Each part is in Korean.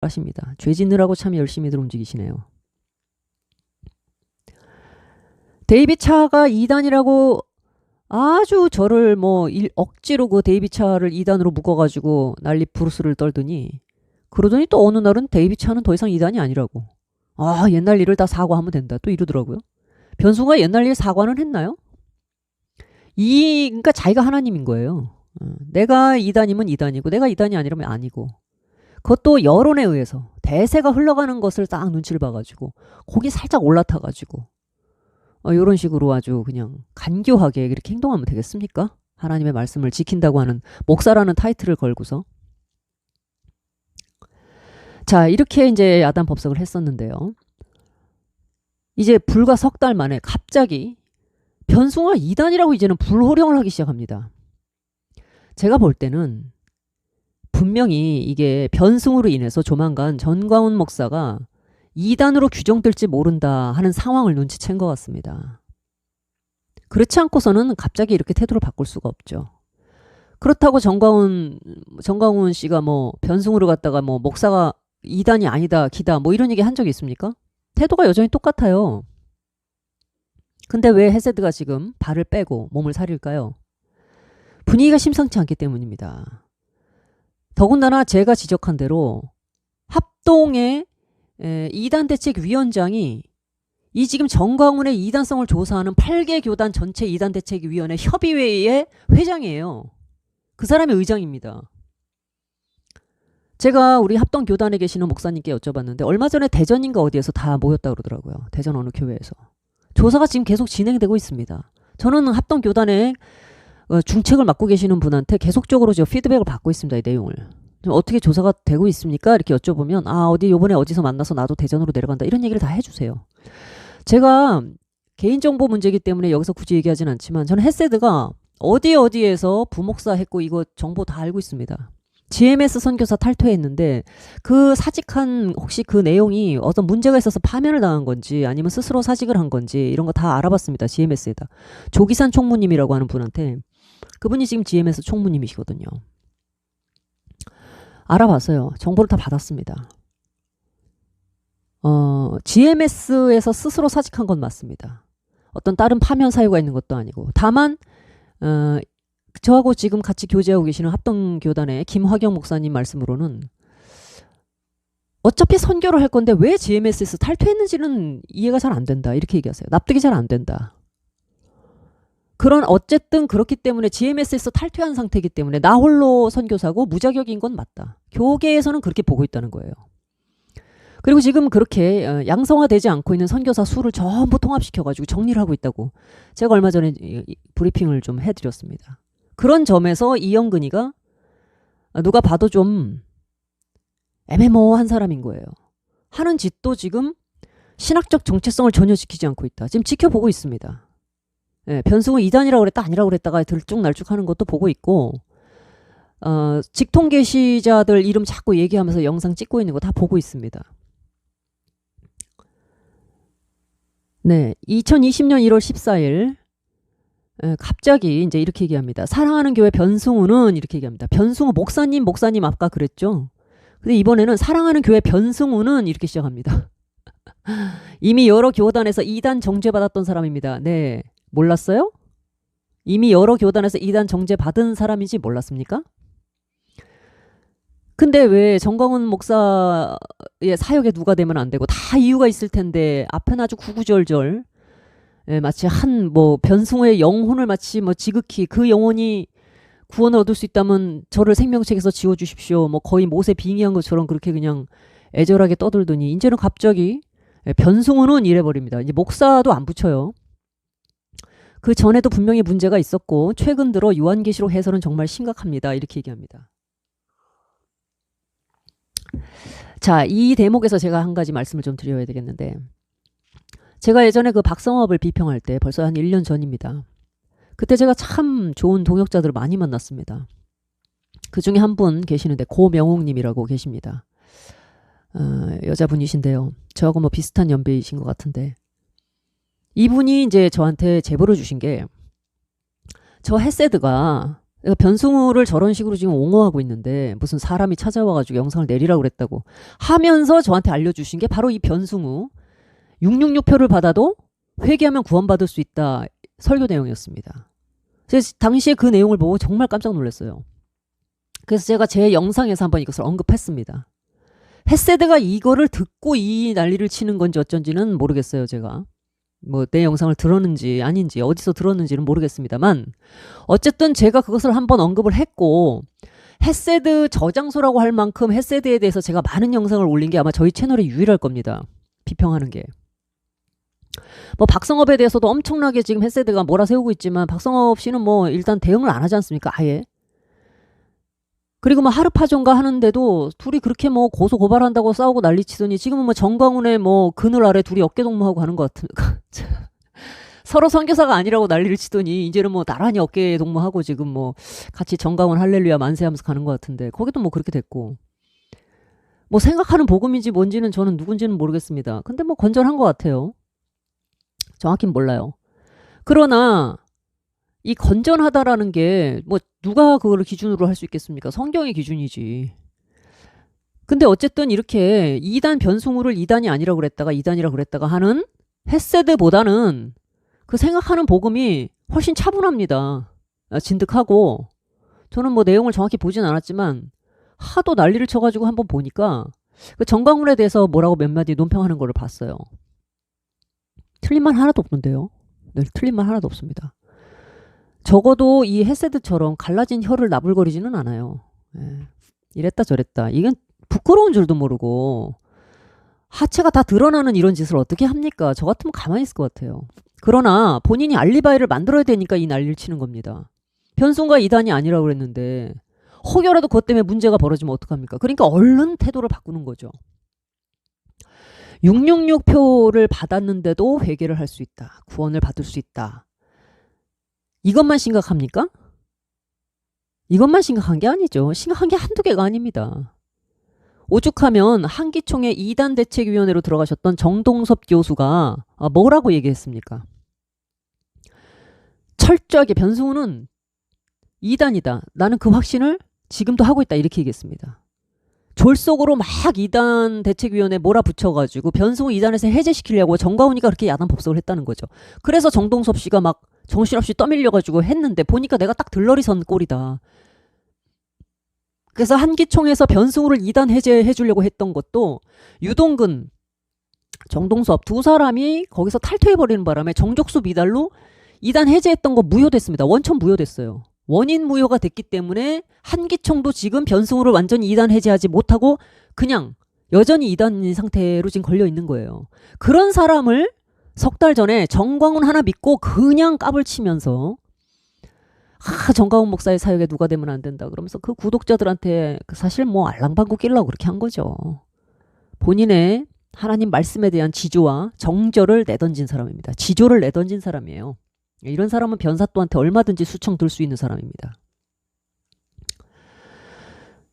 까십니다. 죄 짓느라고 참 열심히들 움직이시네요. 데이빗 차가 2단이라고 아주 저를 뭐 억지로 그 데이빗 차를 2단으로 묶어가지고 난리 부르스를 떨더니 그러더니 또 어느 날은 데이빗 차는 더 이상 2단이 아니라고. 아, 옛날 일을 다 사과하면 된다. 또 이러더라고요. 변수가 옛날 일 사과는 했나요? 그러니까 자기가 하나님인 거예요. 내가 2단이면 2단이고 내가 2단이 아니라면 아니고. 그것도 여론에 의해서 대세가 흘러가는 것을 딱 눈치를 봐가지고 거기 살짝 올라타가지고 이런 식으로 아주 그냥 간교하게 이렇게 행동하면 되겠습니까? 하나님의 말씀을 지킨다고 하는 목사라는 타이틀을 걸고서. 자, 이렇게 이제 야단 법석을 했었는데요. 이제 불과 석 달 만에 갑자기 변승호가 2단이라고 이제는 불호령을 하기 시작합니다. 제가 볼 때는 분명히 이게 변승으로 인해서 조만간 전광훈 목사가 2단으로 규정될지 모른다 하는 상황을 눈치챈 것 같습니다. 그렇지 않고서는 갑자기 이렇게 태도를 바꿀 수가 없죠. 그렇다고 전광훈 씨가 뭐 변승으로 갔다가 뭐 목사가 2단이 아니다 기다 뭐 이런 얘기 한 적이 있습니까? 태도가 여전히 똑같아요. 근데 왜 헤세드가 지금 발을 빼고 몸을 사릴까요? 분위기가 심상치 않기 때문입니다. 더군다나 제가 지적한 대로 합동의 2단 대책위원장이 이 지금 전광훈의 2단성을 조사하는 8개 교단 전체 2단 대책위원회 협의회의 회장이에요. 그 사람의 의장입니다. 제가 우리 합동교단에 계시는 목사님께 여쭤봤는데 얼마 전에 대전인가 어디에서 다 모였다고 그러더라고요. 대전 어느 교회에서. 조사가 지금 계속 진행되고 있습니다. 저는 합동교단에 중책을 맡고 계시는 분한테 계속적으로 저 피드백을 받고 있습니다. 이 내용을. 어떻게 조사가 되고 있습니까? 이렇게 여쭤보면 요번에 어디서 만나서 나도 대전으로 내려간다. 이런 얘기를 다 해주세요. 제가 개인정보 문제이기 때문에 여기서 굳이 얘기하진 않지만 저는 헤세드가 어디에서 부목사 했고 이거 정보 다 알고 있습니다. GMS 선교사 탈퇴했는데 그 사직한 혹시 그 내용이 어떤 문제가 있어서 파면을 당한 건지 아니면 스스로 사직을 한 건지 이런 거 다 알아봤습니다. GMS에다. 조기산 총무님이라고 하는 분한테 그분이 지금 GMS 총무님이시거든요. 알아봤어요. 정보를 다 받았습니다. GMS에서 스스로 사직한 건 맞습니다. 어떤 다른 파면 사유가 있는 것도 아니고 다만 저하고 지금 같이 교제하고 계시는 합동교단의 김화경 목사님 말씀으로는 어차피 선교를 할 건데 왜 GMS에서 탈퇴했는지는 이해가 잘 안 된다. 이렇게 얘기하세요. 납득이 잘 안 된다. 어쨌든 그렇기 때문에 GMS에서 탈퇴한 상태이기 때문에 나 홀로 선교사고 무자격인 건 맞다. 교계에서는 그렇게 보고 있다는 거예요. 그리고 지금 그렇게 양성화되지 않고 있는 선교사 수를 전부 통합시켜가지고 정리를 하고 있다고 제가 얼마 전에 브리핑을 좀 해드렸습니다. 그런 점에서 이영근이가 누가 봐도 좀 애매모호한 사람인 거예요. 하는 짓도 지금 신학적 정체성을 전혀 지키지 않고 있다. 지금 지켜보고 있습니다. 변승우 2단이라고 그랬다 아니라고 그랬다가 들쭉날쭉 하는 것도 보고 있고 직통 계시자들 이름 자꾸 얘기하면서 영상 찍고 있는 거 다 보고 있습니다. 네, 2020년 1월 14일 갑자기 이제 이렇게 얘기합니다. 사랑하는 교회 변승우는 이렇게 얘기합니다. 변승우 목사님 아까 그랬죠. 근데 이번에는 사랑하는 교회 변승우는 이렇게 시작합니다. 이미 여러 교단에서 2단 정죄받았던 사람입니다. 네, 몰랐어요? 이미 여러 교단에서 2단 정죄받은 사람인지 몰랐습니까? 근데 왜 전광훈 목사의 사역에 누가 되면 안 되고 다 이유가 있을 텐데 앞에는 아주 구구절절 마치 변승우의 영혼을 마치 지극히 그 영혼이 구원을 얻을 수 있다면 저를 생명책에서 지워주십시오. 거의 못에 빙의한 것처럼 그렇게 그냥 애절하게 떠들더니 이제는 갑자기 변승우는 이래버립니다. 이제 목사도 안 붙여요. 그 전에도 분명히 문제가 있었고 최근 들어 요한계시록 해설은 정말 심각합니다. 이렇게 얘기합니다. 자, 이 대목에서 제가 한 가지 말씀을 좀 드려야 되겠는데 제가 예전에 그 박성업을 비평할 때 벌써 한 1년 전입니다. 그때 제가 참 좋은 동역자들을 많이 만났습니다. 그 중에 한 분 계시는데 고명옥님이라고 계십니다. 여자분이신데요. 저하고 비슷한 연배이신 것 같은데 이분이 이제 저한테 제보를 주신 게 저 헤세드가 내가 변승우를 저런 식으로 지금 옹호하고 있는데 무슨 사람이 찾아와가지고 영상을 내리라고 그랬다고 하면서 저한테 알려주신 게 바로 이 변승우 666표를 받아도 회개하면 구원받을 수 있다 설교 내용이었습니다. 그래서 당시에 그 내용을 보고 정말 깜짝 놀랐어요. 그래서 제가 제 영상에서 한번 이것을 언급했습니다. 헤세드가 이거를 듣고 이 난리를 치는 건지 어쩐지는 모르겠어요. 제가 뭐 내 영상을 들었는지 아닌지 어디서 들었는지는 모르겠습니다만 어쨌든 제가 그것을 한번 언급을 했고 헤세드 저장소라고 할 만큼 헤세드에 대해서 제가 많은 영상을 올린 게 아마 저희 채널에 유일할 겁니다. 비평하는 게. 뭐 박성업에 대해서도 엄청나게 지금 헤세드가 몰아세우고 있지만 박성업 씨는 뭐 일단 대응을 안 하지 않습니까? 아예. 그리고 뭐 하르파전가 하는데도 둘이 그렇게 뭐 고소 고발한다고 싸우고 난리치더니 지금은 뭐 정광훈의 뭐 그늘 아래 둘이 어깨 동무하고 하는 것 같은 서로 선교사가 아니라고 난리를 치더니 이제는 뭐 나란히 어깨 동무하고 지금 뭐 같이 정광훈 할렐루야 만세하면서 가는 것 같은데 거기도 뭐 그렇게 됐고 뭐 생각하는 복음인지 뭔지는 저는 누군지는 모르겠습니다. 근데 뭐 건전한 것 같아요. 정확히는 몰라요. 그러나 이 건전하다라는 게 뭐 누가 그걸 기준으로 할 수 있겠습니까? 성경의 기준이지. 근데 어쨌든 이렇게 2단 변승우를 2단이 아니라고 그랬다가 2단이라고 그랬다가 하는 헤세드보다는 그 생각하는 복음이 훨씬 차분합니다. 진득하고 저는 뭐 내용을 정확히 보진 않았지만 하도 난리를 쳐가지고 한번 보니까 그 정광훈에 대해서 뭐라고 몇 마디 논평하는 거를 봤어요. 틀린 말 하나도 없는데요. 네, 틀린 말 하나도 없습니다. 적어도 이 헤세드처럼 갈라진 혀를 나불거리지는 않아요. 예. 이랬다 저랬다. 이건 부끄러운 줄도 모르고 하체가 다 드러나는 이런 짓을 어떻게 합니까? 저 같으면 가만히 있을 것 같아요. 그러나 본인이 알리바이를 만들어야 되니까 이 난리를 치는 겁니다. 변승우가 2단이 아니라고 그랬는데 혹여라도 그것 때문에 문제가 벌어지면 어떡합니까? 그러니까 얼른 태도를 바꾸는 거죠. 666표를 받았는데도 회개를 할 수 있다. 구원을 받을 수 있다. 이것만 심각합니까? 이것만 심각한 게 아니죠. 심각한 게 한두 개가 아닙니다. 오죽하면 한기총의 2단 대책위원회로 들어가셨던 정동섭 교수가 뭐라고 얘기했습니까? 철저하게 변승우는 2단이다. 나는 그 확신을 지금도 하고 있다. 이렇게 얘기했습니다. 졸속으로 막 2단 대책위원회 몰아붙여가지고 변승우 2단에서 해제시키려고 정광훈이가 그렇게 야단 법석을 했다는 거죠. 그래서 정동섭 씨가 막 정신없이 떠밀려가지고 했는데 보니까 내가 딱 들러리 선 꼴이다. 그래서 한기총에서 변승우를 2단 해제해주려고 했던 것도 유동근, 정동섭 두 사람이 거기서 탈퇴해버리는 바람에 정족수 미달로 2단 해제했던 거 무효됐습니다. 원천 무효됐어요. 원인 무효가 됐기 때문에 한기총도 지금 변승우를 완전히 2단 해제하지 못하고 그냥 여전히 2단 상태로 지금 걸려 있는 거예요. 그런 사람을 석 달 전에 정광훈 하나 믿고 그냥 까불치면서 정광훈 목사의 사역에 누가 되면 안 된다 그러면서 그 구독자들한테 사실 뭐 알랑방구 끼려고 그렇게 한 거죠. 본인의 하나님 말씀에 대한 지조와 정절을 내던진 사람입니다. 지조를 내던진 사람이에요. 이런 사람은 변사또한테 얼마든지 수청 들 수 있는 사람입니다.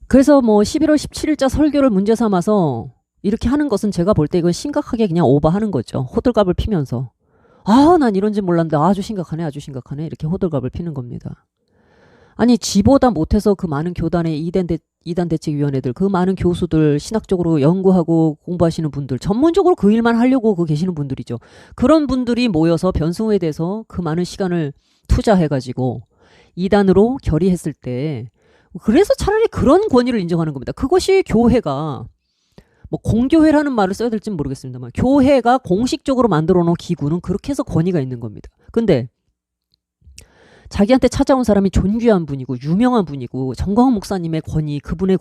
그래서 뭐 11월 17일자 설교를 문제 삼아서 이렇게 하는 것은 제가 볼 때 이건 심각하게 그냥 오버하는 거죠. 호들갑을 피면서 난 이런지 몰랐는데 아주 심각하네 이렇게 호들갑을 피는 겁니다. 아니 지보다 못해서 그 많은 교단의 2단 대책위원회들 그 많은 교수들 신학적으로 연구하고 공부하시는 분들 전문적으로 그 일만 하려고 계시는 분들이죠. 그런 분들이 모여서 변승우에 대해서 그 많은 시간을 투자해가지고 2단으로 결의했을 때 그래서 차라리 그런 권위를 인정하는 겁니다. 그것이 교회가 뭐 공교회라는 말을 써야 될지는 모르겠습니다만 교회가 공식적으로 만들어 놓은 기구는 그렇게 해서 권위가 있는 겁니다. 근데 자기한테 찾아온 사람이 존귀한 분이고 유명한 분이고 정광훈 목사님의 권위, 그분의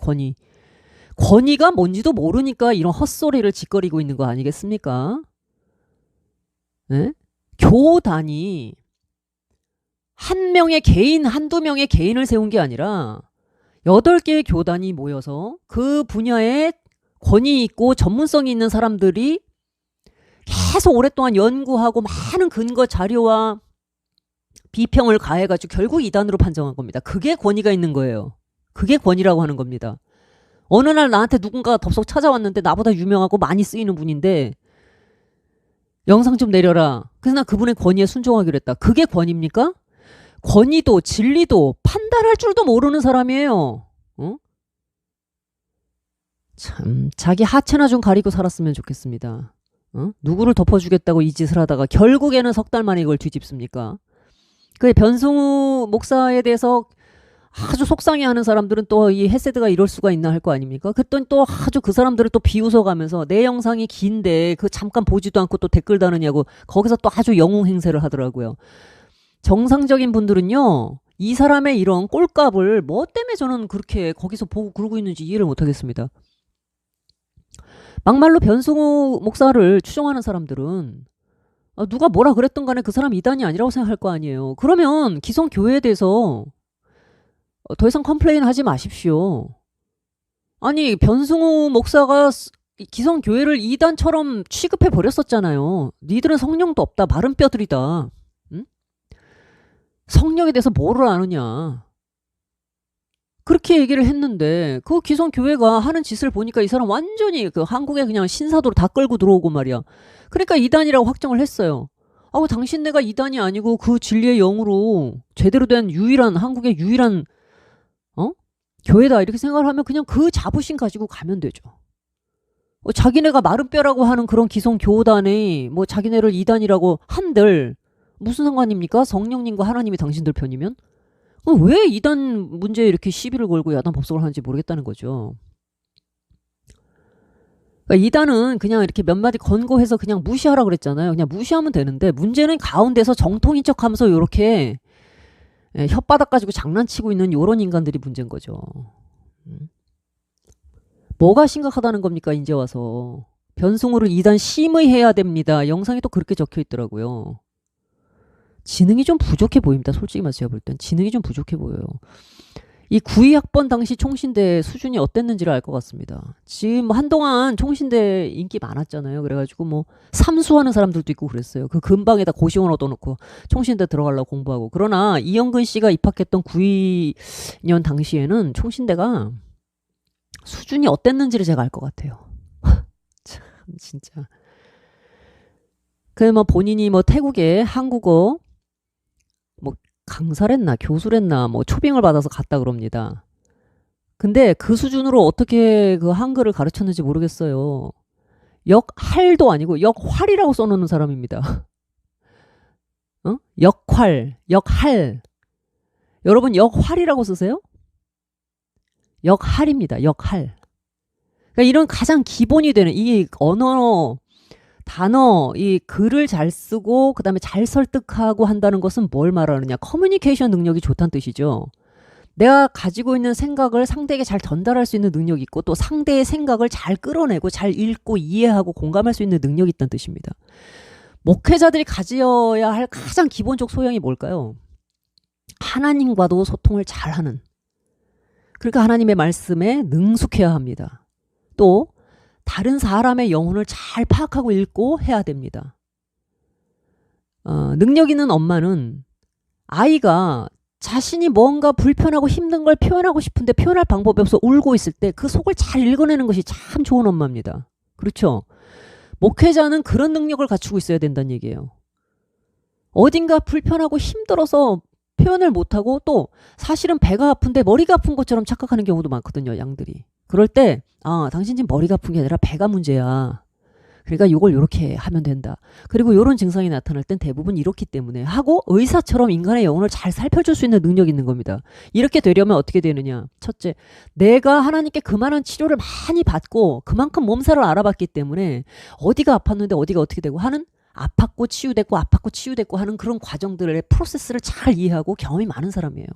권위가 뭔지도 모르니까 이런 헛소리를 짓거리고 있는 거 아니겠습니까? 네? 교단이 한 명의 개인, 한두 명의 개인을 세운 게 아니라 8개의 교단이 모여서 그 분야에 권위 있고 전문성이 있는 사람들이 계속 오랫동안 연구하고 많은 근거 자료와 비평을 가해가지고 결국 2단으로 판정한 겁니다. 그게 권위가 있는 거예요. 그게 권위라고 하는 겁니다. 어느 날 나한테 누군가가 덥석 찾아왔는데 나보다 유명하고 많이 쓰이는 분인데 영상 좀 내려라. 그래서 나 그분의 권위에 순종하기로 했다. 그게 권위입니까? 권위도 진리도 판단할 줄도 모르는 사람이에요. 어? 참 자기 하체나 좀 가리고 살았으면 좋겠습니다. 누구를 덮어주겠다고 이 짓을 하다가 결국에는 석 달 만에 이걸 뒤집습니까? 그 변승우 목사에 대해서 아주 속상해하는 사람들은 또 이 헤세드가 이럴 수가 있나 할 거 아닙니까? 그랬더니 또 아주 그 사람들을 또 비웃어가면서 내 영상이 긴데 그 잠깐 보지도 않고 또 댓글 다느냐고 거기서 또 아주 영웅 행세를 하더라고요. 정상적인 분들은요, 이 사람의 이런 꼴값을 뭐 때문에 저는 그렇게 거기서 보고 그러고 있는지 이해를 못하겠습니다. 막말로 변승우 목사를 추종하는 사람들은 누가 뭐라 그랬던 간에 그 사람 이단이 아니라고 생각할 거 아니에요. 그러면 기성 교회에 대해서 더 이상 컴플레인 하지 마십시오. 아니 변승우 목사가 기성 교회를 이단처럼 취급해 버렸었잖아요. 니들은 성령도 없다. 마른 뼈들이다. 응? 성령에 대해서 뭐를 아느냐. 그렇게 얘기를 했는데 그 기성 교회가 하는 짓을 보니까 이 사람 완전히 그 한국에 그냥 신사도로 다 끌고 들어오고 말이야. 그러니까 이단이라고 확정을 했어요. 당신네가 이단이 아니고 그 진리의 영으로 제대로 된 유일한 한국의 유일한 교회다 이렇게 생각을 하면 그냥 그 자부심 가지고 가면 되죠. 자기네가 마른 뼈라고 하는 그런 기성 교단이 뭐 자기네를 이단이라고 한들 무슨 상관입니까? 성령님과 하나님이 당신들 편이면? 왜 이단 문제에 이렇게 시비를 걸고 야단 법석을 하는지 모르겠다는 거죠. 그러니까 이단은 그냥 이렇게 몇 마디 권고해서 그냥 무시하라 그랬잖아요. 그냥 무시하면 되는데 문제는 가운데서 정통인 척하면서 이렇게 혓바닥 가지고 장난치고 있는 이런 인간들이 문제인 거죠. 뭐가 심각하다는 겁니까? 이제 와서 변승우를 이단 심의해야 됩니다. 영상에 또 그렇게 적혀 있더라고요. 지능이 좀 부족해 보입니다. 솔직히 말해서 제가 볼 땐 지능이 좀 부족해 보여요. 이 9.2학번 당시 총신대 수준이 어땠는지를 알 것 같습니다. 지금 한동안 총신대 인기 많았잖아요. 그래가지고 뭐 삼수하는 사람들도 있고 그랬어요. 그 근방에다 고시원 얻어놓고 총신대 들어가려고 공부하고. 그러나 이영근 씨가 입학했던 9.2년 당시에는 총신대가 수준이 어땠는지를 제가 알 것 같아요. 참 진짜. 그 뭐 본인이 뭐 태국에 한국어 뭐 강사를 했나 교수를 했나 뭐 초빙을 받아서 갔다 그럽니다. 근데 그 수준으로 어떻게 그 한글을 가르쳤는지 모르겠어요. 역할도 아니고 역활이라고 써놓는 사람입니다. 역할, 역할. 여러분 역활이라고 쓰세요? 역할입니다. 역할. 그러니까 이런 가장 기본이 되는 이 언어 단어, 이 글을 잘 쓰고 그다음에 잘 설득하고 한다는 것은 뭘 말하느냐. 커뮤니케이션 능력이 좋다는 뜻이죠. 내가 가지고 있는 생각을 상대에게 잘 전달할 수 있는 능력이 있고 또 상대의 생각을 잘 끌어내고 잘 읽고 이해하고 공감할 수 있는 능력이 있다는 뜻입니다. 목회자들이 가져야 할 가장 기본적 소양이 뭘까요? 하나님과도 소통을 잘하는. 그러니까 하나님의 말씀에 능숙해야 합니다. 또 다른 사람의 영혼을 잘 파악하고 읽고 해야 됩니다. 능력 있는 엄마는 아이가 자신이 뭔가 불편하고 힘든 걸 표현하고 싶은데 표현할 방법이 없어 울고 있을 때 그 속을 잘 읽어내는 것이 참 좋은 엄마입니다. 그렇죠? 목회자는 그런 능력을 갖추고 있어야 된다는 얘기예요. 어딘가 불편하고 힘들어서 표현을 못하고 또 사실은 배가 아픈데 머리가 아픈 것처럼 착각하는 경우도 많거든요. 양들이. 그럴 때 당신 지금 머리가 아픈 게 아니라 배가 문제야. 그러니까 이걸 이렇게 하면 된다. 그리고 이런 증상이 나타날 땐 대부분 이렇기 때문에 하고 의사처럼 인간의 영혼을 잘 살펴줄 수 있는 능력이 있는 겁니다. 이렇게 되려면 어떻게 되느냐. 첫째, 내가 하나님께 그만한 치료를 많이 받고 그만큼 몸살을 알아봤기 때문에 어디가 아팠는데 어디가 어떻게 되고 하는 아팠고 치유됐고 하는 그런 과정들의 프로세스를 잘 이해하고 경험이 많은 사람이에요.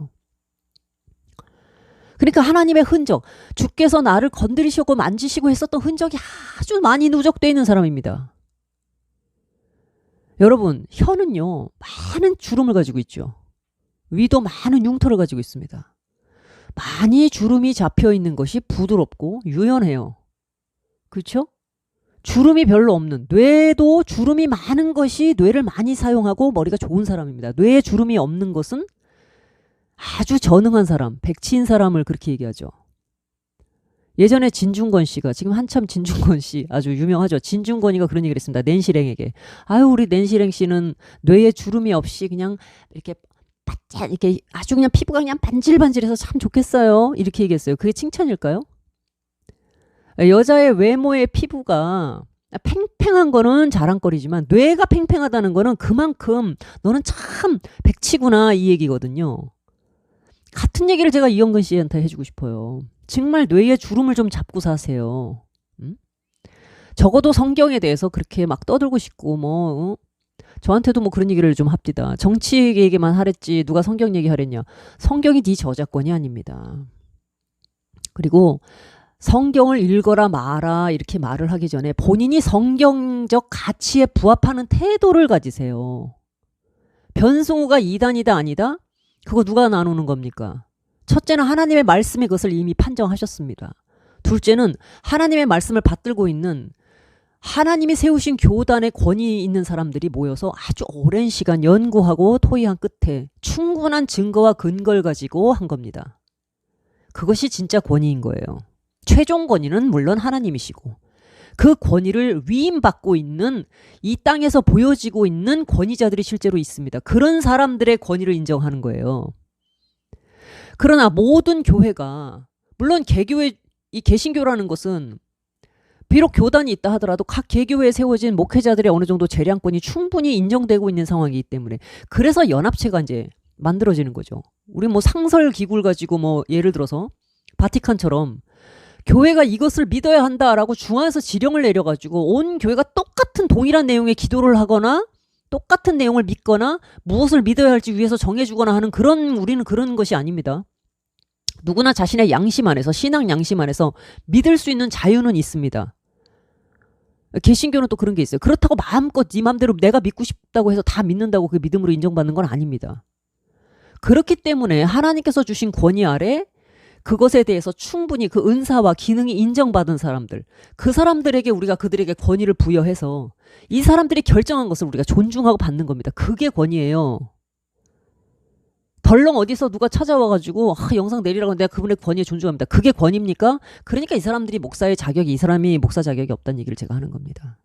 그러니까 하나님의 흔적, 주께서 나를 건드리시고 만지시고 했었던 흔적이 아주 많이 누적되어 있는 사람입니다. 여러분, 혀는요, 많은 주름을 가지고 있죠. 위도 많은 흉터를 가지고 있습니다. 많이 주름이 잡혀 있는 것이 부드럽고 유연해요. 그렇죠? 주름이 별로 없는, 뇌도 주름이 많은 것이 뇌를 많이 사용하고 머리가 좋은 사람입니다. 뇌에 주름이 없는 것은 아주 전능한 사람, 백치인 사람을 그렇게 얘기하죠. 예전에 진중권 씨가, 지금 한참 진중권 씨 아주 유명하죠. 진중권이가 그런 얘기를 했습니다. 낸시랭에게. 우리 낸시랭 씨는 뇌에 주름이 없이 그냥 이렇게 바짝 이렇게 아주 그냥 피부가 그냥 반질반질해서 참 좋겠어요. 이렇게 얘기했어요. 그게 칭찬일까요? 여자의 외모의 피부가 팽팽한 거는 자랑거리지만 뇌가 팽팽하다는 거는 그만큼 너는 참 백치구나 이 얘기거든요. 같은 얘기를 제가 이영근 씨한테 해주고 싶어요. 정말 뇌에 주름을 좀 잡고 사세요. 적어도 성경에 대해서 그렇게 막 떠들고 싶고 뭐 저한테도 뭐 그런 얘기를 좀 합디다. 정치 얘기만 하랬지 누가 성경 얘기 하랬냐. 성경이 네 저작권이 아닙니다. 그리고 성경을 읽어라 마라 이렇게 말을 하기 전에 본인이 성경적 가치에 부합하는 태도를 가지세요. 변승우가 이단이다 아니다? 그거 누가 나누는 겁니까? 첫째는 하나님의 말씀에 그것을 이미 판정하셨습니다. 둘째는 하나님의 말씀을 받들고 있는 하나님이 세우신 교단의 권위 있는 사람들이 모여서 아주 오랜 시간 연구하고 토의한 끝에 충분한 증거와 근거를 가지고 한 겁니다. 그것이 진짜 권위인 거예요. 최종 권위는 물론 하나님이시고 그 권위를 위임받고 있는 이 땅에서 보여지고 있는 권위자들이 실제로 있습니다. 그런 사람들의 권위를 인정하는 거예요. 그러나 모든 교회가 물론 개교회 이 개신교라는 것은 비록 교단이 있다 하더라도 각 개교회에 세워진 목회자들의 어느 정도 재량권이 충분히 인정되고 있는 상황이기 때문에 그래서 연합체가 이제 만들어지는 거죠. 우리 뭐 상설 기구를 가지고 뭐 예를 들어서 바티칸처럼 교회가 이것을 믿어야 한다라고 중앙에서 지령을 내려가지고 온 교회가 똑같은 동일한 내용의 기도를 하거나 똑같은 내용을 믿거나 무엇을 믿어야 할지 위해서 정해주거나 하는 우리는 그런 것이 아닙니다. 누구나 자신의 양심 안에서 신앙 양심 안에서 믿을 수 있는 자유는 있습니다. 개신교는 또 그런 게 있어요. 그렇다고 마음껏 네 맘대로 내가 믿고 싶다고 해서 다 믿는다고 그 믿음으로 인정받는 건 아닙니다. 그렇기 때문에 하나님께서 주신 권위 아래 그것에 대해서 충분히 그 은사와 기능이 인정받은 사람들, 그 사람들에게 우리가 그들에게 권위를 부여해서 이 사람들이 결정한 것을 우리가 존중하고 받는 겁니다. 그게 권위예요. 덜렁 어디서 누가 찾아와가지고 영상 내리라고 내가 그분의 권위에 존중합니다. 그게 권위입니까? 그러니까 이 사람들이 목사의 자격이 이 사람이 목사 자격이 없다는 얘기를 제가 하는 겁니다.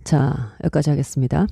자, 여기까지 하겠습니다.